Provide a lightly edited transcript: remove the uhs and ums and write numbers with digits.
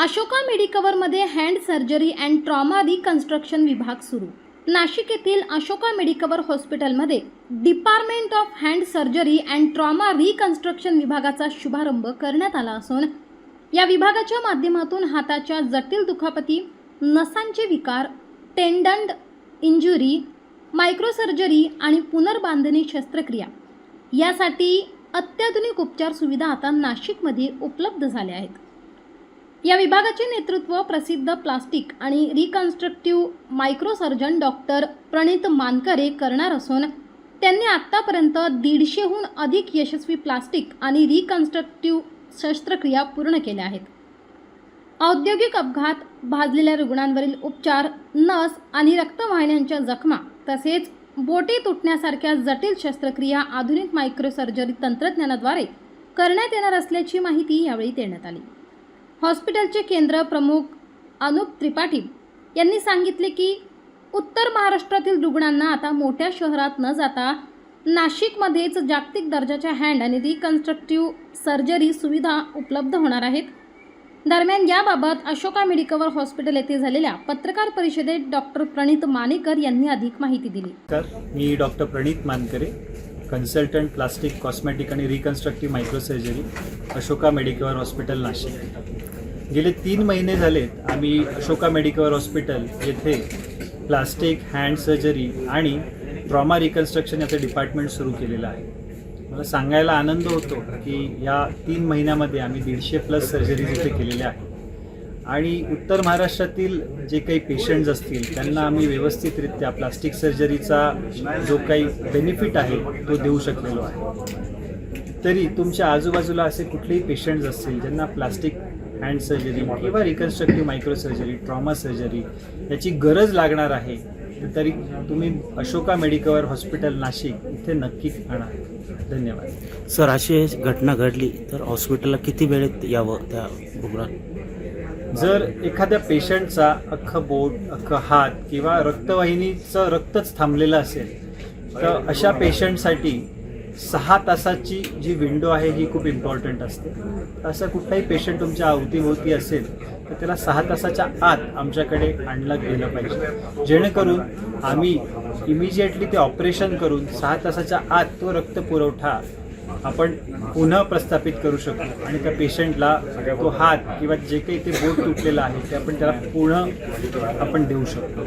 अशोका मेडिकवरमध्ये hand surgery and trauma reconstruction विभाग सुरू। नाशिक येथील अशोका मेडिकवर हॉस्पिटलमध्ये department of hand surgery and trauma reconstruction विभागाचा शुभारंभ करण्यात आला असून या विभागाच्या माध्यमातून हाताच्या जटिल दुखापती, नसांचे विकार, टेंडन इंजुरी, मायक्रोसर्जरी आणि पुनर्बांधणी शस्त्रक्रिया यासाठी अत्याधुनिक उपचार सुविधा आता नाशिकमध्ये उपलब्ध झाल्या आहेत। या विभागाचे नेतृत्व प्रसिद्ध प्लास्टिक आणि रिकन्स्ट्रक्टिव्ह मायक्रोसर्जन डॉक्टर प्रणित मानकरे करणार असून त्यांनी आतापर्यंत 150हून अधिक यशस्वी प्लास्टिक आणि रिकन्स्ट्रक्टिव्ह शस्त्रक्रिया पूर्ण केल्या आहेत। औद्योगिक अपघात, भाजलेल्या रुग्णांवरील उपचार, नस आणि रक्तवाहिन्यांच्या जखमा तसेच बोटे तुटण्यासारख्या जटिल शस्त्रक्रिया आधुनिक मायक्रोसर्जरी तंत्रज्ञानाद्वारे करण्यात येणार असल्याची माहिती यावेळी देण्यात आली। हॉस्पिटलचे केंद्र प्रमुख अनुप त्रिपाठी यांनी सांगितले की उत्तर महाराष्ट्रातील रुग्णांना आता मोठ्या शहरात न जाता नाशिकमध्येच जागतिक दर्जाच्या हँड आणि रिकन्स्ट्रक्टिव्ह सर्जरी सुविधा उपलब्ध होणार आहेत। दरम्यान याबाबत अशोका मेडिकवर हॉस्पिटल येथे झालेल्या पत्रकार परिषदेत डॉक्टर प्रणित मानेकर यांनी अधिक माहिती दिली। मी डॉक्टर प्रणित मानकरे, कन्सल्टंट प्लास्टिक, कॉस्मेटिक आणि रिकन्स्ट्रक्टिव्ह मायक्रोसर्जरी, अशोका मेडिकवर हॉस्पिटल नाशिक। गेले 3 महिने झालेत आम्ही अशोका मेडिकवर हॉस्पिटल येथे प्लास्टिक, हँड सर्जरी आणि ट्रॉमा रिकन्स्ट्रक्शन याचं डिपार्टमेंट सुरू केलेलं आहे। मला सांगायला आनंद होतो की या 3 महिन्यामध्ये आम्ही 150+ सर्जरीज इथे केलेल्या आहेत आणि उत्तर महाराष्ट्रातील जे काही पेशंट्स असतील त्यांना आम्ही व्यवस्थितरित्या प्लास्टिक सर्जरीचा जो काही बेनिफिट आहे तो देऊ शकलेलो आहे। तरी तुमच्या आजूबाजूला असे कुठलेही पेशंट्स असतील ज्यांना प्लास्टिक हँड सर्जरी किंवा रिकन्स्ट्रक्टिव्ह मायक्रोसर्जरी, ट्रॉमा सर्जरी याची गरज लागणार आहे, तरी तुम्ही अशोका मेडिकवर हॉस्पिटल नाशिक इथे नक्की आणा। धन्यवाद सर। अशी घटना घडली तर हॉस्पिटलला किती वेळेत यावं त्या रुग्णाला? जर एखाद्या पेशंटचा अख्खं बोट, अख्खं हात किंवा रक्तवाहिनीचं रक्तच थांबलेलं असेल तर अशा पेशंटसाठी 6 तासाची जी विंडो आहे ही खूप इम्पॉर्टंट असते। असं कुठलाही पेशंट तुमच्या अवतीभोवती असेल तर त्याला 6 तासाच्या आत आमच्याकडे आणलं गेलं पाहिजे, जेणेकरून आम्ही इमिजिएटली ते ऑपरेशन करून 6 तासाच्या आत तो रक्तपुरवठा आपण पुन्हा प्रस्थापित करू शकतो आणि त्या पेशंटला तो हात किंवा जे काही ते बोट तुटलेलं आहे ते आपण त्याला पुन्हा आपण देऊ शकतो।